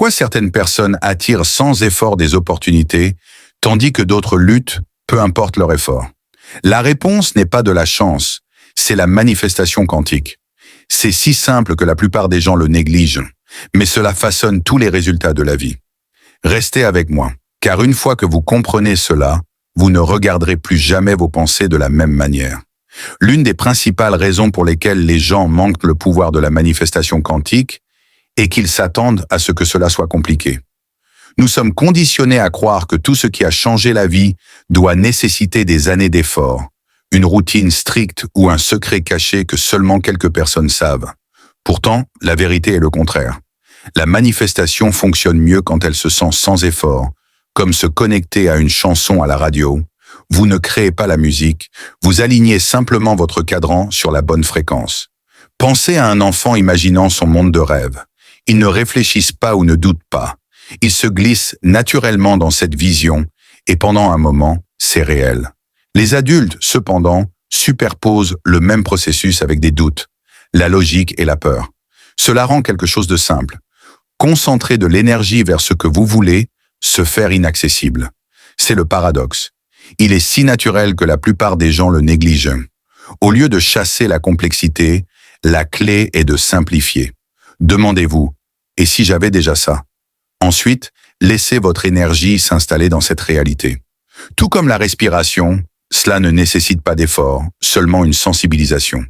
Pourquoi certaines personnes attirent sans effort des opportunités, tandis que d'autres luttent, peu importe leur effort? La réponse n'est pas de la chance, c'est la manifestation quantique. C'est si simple que la plupart des gens le négligent, mais cela façonne tous les résultats de la vie. Restez avec moi, car une fois que vous comprenez cela, vous ne regarderez plus jamais vos pensées de la même manière. L'une des principales raisons pour lesquelles les gens manquent le pouvoir de la manifestation quantique est qu'ils s'attendent à ce que cela soit compliqué. Nous sommes conditionnés à croire que tout ce qui a changé la vie doit nécessiter des années d'efforts, une routine stricte ou un secret caché que seulement quelques personnes savent. Pourtant, la vérité est le contraire. La manifestation fonctionne mieux quand elle se sent sans effort, comme se connecter à une chanson à la radio. Vous ne créez pas la musique, vous alignez simplement votre cadran sur la bonne fréquence. Pensez à un enfant imaginant son monde de rêve. Ils ne réfléchissent pas ou ne doutent pas. Ils se glissent naturellement dans cette vision et pendant un moment, c'est réel. Les adultes, cependant, superposent le même processus avec des doutes, la logique et la peur. Cela rend quelque chose de simple. Concentrer de l'énergie vers ce que vous voulez, se faire inaccessible. C'est le paradoxe. Il est si naturel que la plupart des gens le négligent. Au lieu de chasser la complexité, la clé est de simplifier. Demandez-vous, et si j'avais déjà ça? Ensuite, laissez votre énergie s'installer dans cette réalité. Tout comme la respiration, cela ne nécessite pas d'effort, seulement une sensibilisation.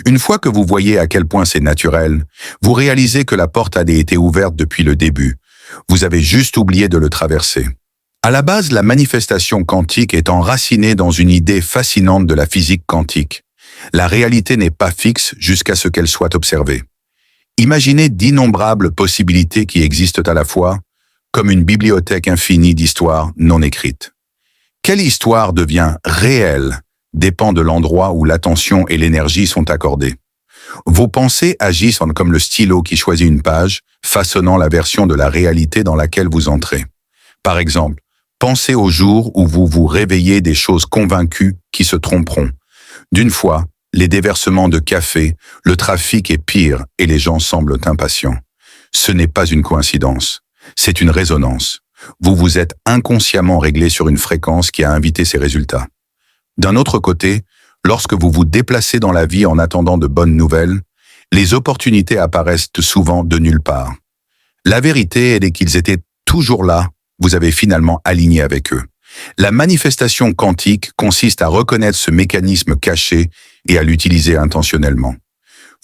Une fois que vous voyez à quel point c'est naturel, vous réalisez que la porte a été ouverte depuis le début. Vous avez juste oublié de le traverser. À la base, la manifestation quantique est enracinée dans une idée fascinante de la physique quantique. La réalité n'est pas fixe jusqu'à ce qu'elle soit observée. Imaginez d'innombrables possibilités qui existent à la fois, comme une bibliothèque infinie d'histoires non écrites. Quelle histoire devient réelle dépend de l'endroit où l'attention et l'énergie sont accordées. Vos pensées agissent comme le stylo qui choisit une page, façonnant la version de la réalité dans laquelle vous entrez. Par exemple, pensez au jour où vous vous réveillez des choses convaincues qui se tromperont. D'une fois, les déversements de café, le trafic est pire et les gens semblent impatients. Ce n'est pas une coïncidence, c'est une résonance. Vous vous êtes inconsciemment réglé sur une fréquence qui a invité ces résultats. D'un autre côté, lorsque vous vous déplacez dans la vie en attendant de bonnes nouvelles, les opportunités apparaissent souvent de nulle part. La vérité est qu'ils étaient toujours là, vous avez finalement aligné avec eux. La manifestation quantique consiste à reconnaître ce mécanisme caché et à l'utiliser intentionnellement.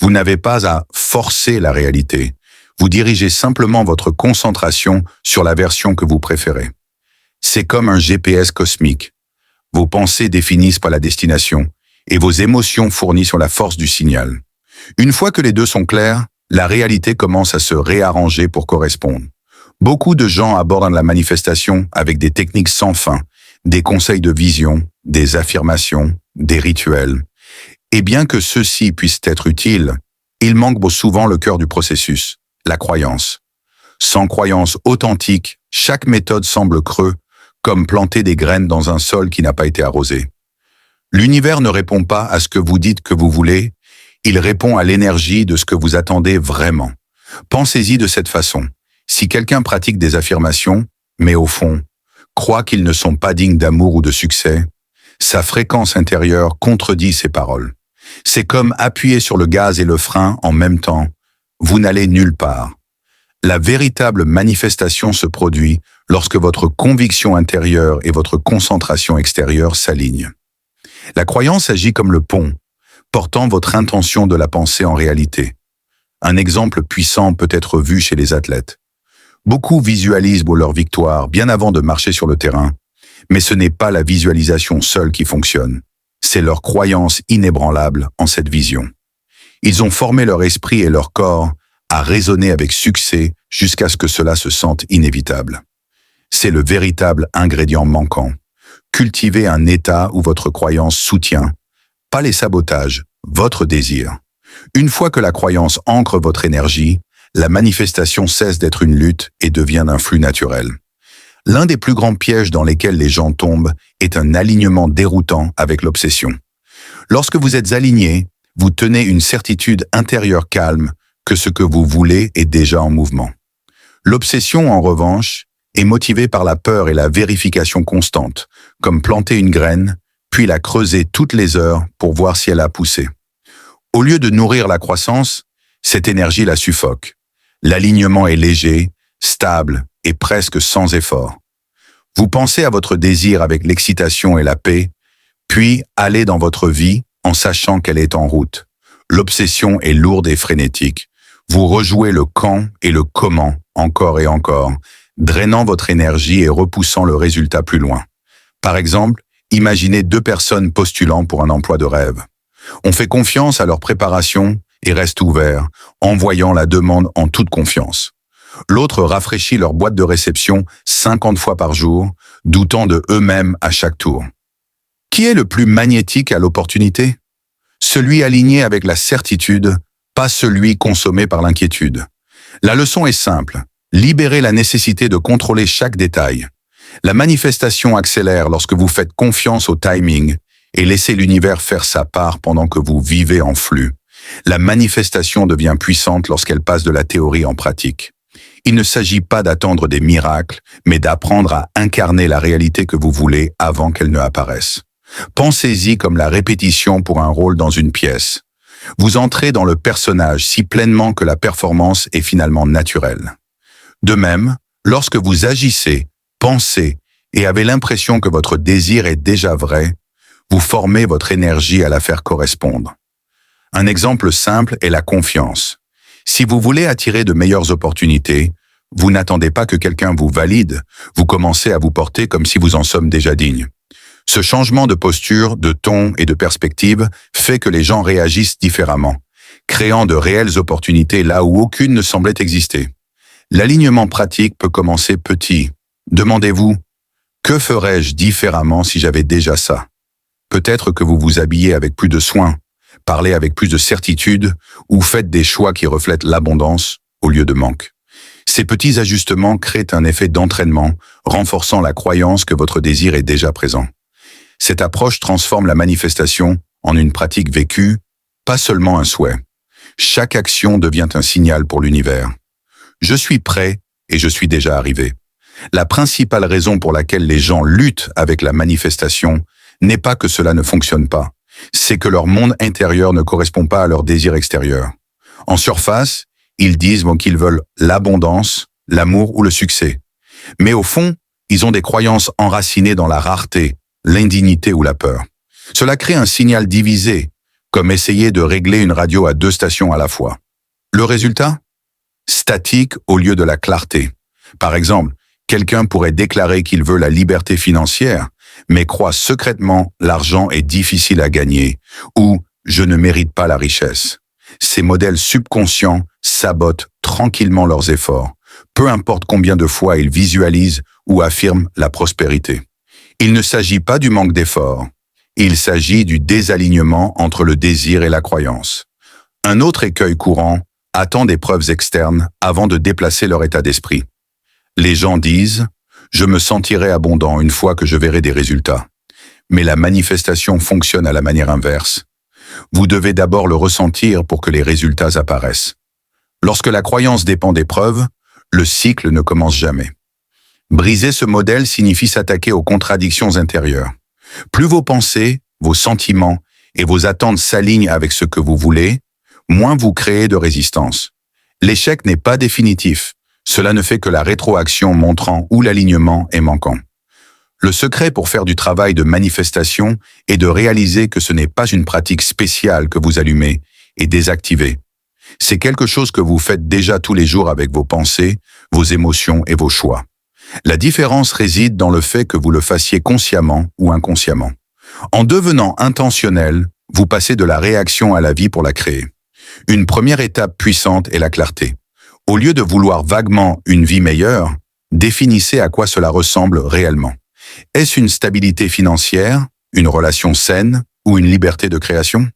Vous n'avez pas à forcer la réalité. Vous dirigez simplement votre concentration sur la version que vous préférez. C'est comme un GPS cosmique. Vos pensées définissent par la destination et vos émotions fournissent la force du signal. Une fois que les deux sont clairs, la réalité commence à se réarranger pour correspondre. Beaucoup de gens abordent la manifestation avec des techniques sans fin, des conseils de vision, des affirmations, des rituels. Et bien que ceux-ci puissent être utiles, il manque souvent le cœur du processus, la croyance. Sans croyance authentique, chaque méthode semble creux, comme planter des graines dans un sol qui n'a pas été arrosé. L'univers ne répond pas à ce que vous dites que vous voulez, il répond à l'énergie de ce que vous attendez vraiment. Pensez-y de cette façon. Si quelqu'un pratique des affirmations, mais au fond, croit qu'ils ne sont pas dignes d'amour ou de succès, sa fréquence intérieure contredit ses paroles. C'est comme appuyer sur le gaz et le frein en même temps. Vous n'allez nulle part. La véritable manifestation se produit lorsque votre conviction intérieure et votre concentration extérieure s'alignent. La croyance agit comme le pont, portant votre intention de la pensée en réalité. Un exemple puissant peut être vu chez les athlètes. Beaucoup visualisent leur victoire bien avant de marcher sur le terrain, mais ce n'est pas la visualisation seule qui fonctionne. C'est leur croyance inébranlable en cette vision. Ils ont formé leur esprit et leur corps à raisonner avec succès jusqu'à ce que cela se sente inévitable. C'est le véritable ingrédient manquant. Cultivez un état où votre croyance soutient, pas les sabotages, votre désir. Une fois que la croyance ancre votre énergie, la manifestation cesse d'être une lutte et devient un flux naturel. L'un des plus grands pièges dans lesquels les gens tombent est un alignement déroutant avec l'obsession. Lorsque vous êtes aligné, vous tenez une certitude intérieure calme que ce que vous voulez est déjà en mouvement. L'obsession, en revanche, est motivée par la peur et la vérification constante, comme planter une graine, puis la creuser toutes les heures pour voir si elle a poussé. Au lieu de nourrir la croissance, cette énergie la suffoque. L'alignement est léger, stable et presque sans effort. Vous pensez à votre désir avec l'excitation et la paix, puis allez dans votre vie en sachant qu'elle est en route. L'obsession est lourde et frénétique. Vous rejouez le quand et le comment encore et encore, drainant votre énergie et repoussant le résultat plus loin. Par exemple, imaginez 2 personnes postulant pour un emploi de rêve. On fait confiance à leur préparation et reste ouvert, envoyant la demande en toute confiance. L'autre rafraîchit leur boîte de réception 50 fois par jour, doutant de eux-mêmes à chaque tour. Qui est le plus magnétique à l'opportunité? Celui aligné avec la certitude, pas celui consommé par l'inquiétude. La leçon est simple, libérez la nécessité de contrôler chaque détail. La manifestation accélère lorsque vous faites confiance au timing et laissez l'univers faire sa part pendant que vous vivez en flux. La manifestation devient puissante lorsqu'elle passe de la théorie en pratique. Il ne s'agit pas d'attendre des miracles, mais d'apprendre à incarner la réalité que vous voulez avant qu'elle ne apparaisse. Pensez-y comme la répétition pour un rôle dans une pièce. Vous entrez dans le personnage si pleinement que la performance est finalement naturelle. De même, lorsque vous agissez, pensez et avez l'impression que votre désir est déjà vrai, vous formez votre énergie à la faire correspondre. Un exemple simple est la confiance. Si vous voulez attirer de meilleures opportunités, vous n'attendez pas que quelqu'un vous valide, vous commencez à vous porter comme si vous en sommes déjà digne. Ce changement de posture, de ton et de perspective fait que les gens réagissent différemment, créant de réelles opportunités là où aucune ne semblait exister. L'alignement pratique peut commencer petit. Demandez-vous, que ferais-je différemment si j'avais déjà ça? Peut-être que vous vous habillez avec plus de soin, parlez avec plus de certitude ou faites des choix qui reflètent l'abondance au lieu de manque. Ces petits ajustements créent un effet d'entraînement, renforçant la croyance que votre désir est déjà présent. Cette approche transforme la manifestation en une pratique vécue, pas seulement un souhait. Chaque action devient un signal pour l'univers. Je suis prêt et je suis déjà arrivé. La principale raison pour laquelle les gens luttent avec la manifestation n'est pas que cela ne fonctionne pas, c'est que leur monde intérieur ne correspond pas à leur désir extérieur. En surface, ils disent qu'ils veulent l'abondance, l'amour ou le succès. Mais au fond, ils ont des croyances enracinées dans la rareté, l'indignité ou la peur. Cela crée un signal divisé, comme essayer de régler une radio à 2 stations à la fois. Le résultat? Statique au lieu de la clarté. Par exemple, quelqu'un pourrait déclarer qu'il veut la liberté financière, mais croit secrètement l'argent est difficile à gagner ou je ne mérite pas la richesse. Ces modèles subconscients sabotent tranquillement leurs efforts, peu importe combien de fois ils visualisent ou affirment la prospérité. Il ne s'agit pas du manque d'efforts, il s'agit du désalignement entre le désir et la croyance. Un autre écueil courant attend des preuves externes avant de déplacer leur état d'esprit. Les gens disent « je me sentirai abondant une fois que je verrai des résultats ». Mais la manifestation fonctionne à la manière inverse. Vous devez d'abord le ressentir pour que les résultats apparaissent. Lorsque la croyance dépend des preuves, le cycle ne commence jamais. Briser ce modèle signifie s'attaquer aux contradictions intérieures. Plus vos pensées, vos sentiments et vos attentes s'alignent avec ce que vous voulez, moins vous créez de résistance. L'échec n'est pas définitif. Cela ne fait que la rétroaction montrant où l'alignement est manquant. Le secret pour faire du travail de manifestation est de réaliser que ce n'est pas une pratique spéciale que vous allumez et désactivez. C'est quelque chose que vous faites déjà tous les jours avec vos pensées, vos émotions et vos choix. La différence réside dans le fait que vous le fassiez consciemment ou inconsciemment. En devenant intentionnel, vous passez de la réaction à la vie pour la créer. Une première étape puissante est la clarté. Au lieu de vouloir vaguement une vie meilleure, définissez à quoi cela ressemble réellement. Est-ce une stabilité financière, une relation saine ou une liberté de création?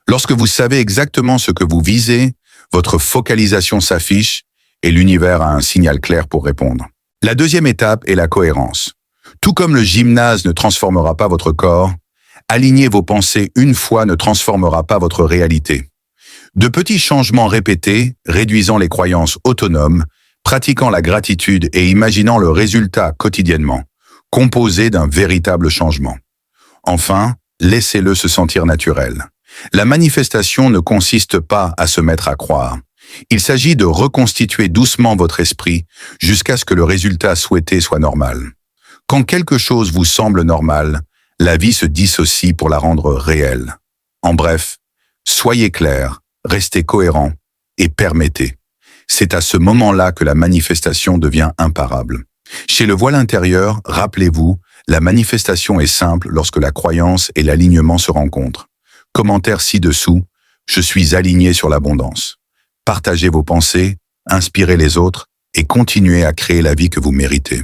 Lorsque vous savez exactement ce que vous visez, votre focalisation s'affiche et l'univers a un signal clair pour répondre. La deuxième étape est la cohérence. Tout comme le gymnase ne transformera pas votre corps, aligner vos pensées une fois ne transformera pas votre réalité. De petits changements répétés, réduisant les croyances autonomes, pratiquant la gratitude et imaginant le résultat quotidiennement, composé d'un véritable changement. Enfin, laissez-le se sentir naturel. La manifestation ne consiste pas à se mettre à croire. Il s'agit de reconstituer doucement votre esprit jusqu'à ce que le résultat souhaité soit normal. Quand quelque chose vous semble normal, la vie se dissocie pour la rendre réelle. En bref, soyez clair, restez cohérent et permettez. C'est à ce moment-là que la manifestation devient imparable. Chez le voile intérieur, rappelez-vous, la manifestation est simple lorsque la croyance et l'alignement se rencontrent. Commentaire ci-dessous, je suis aligné sur l'abondance. Partagez vos pensées, inspirez les autres et continuez à créer la vie que vous méritez.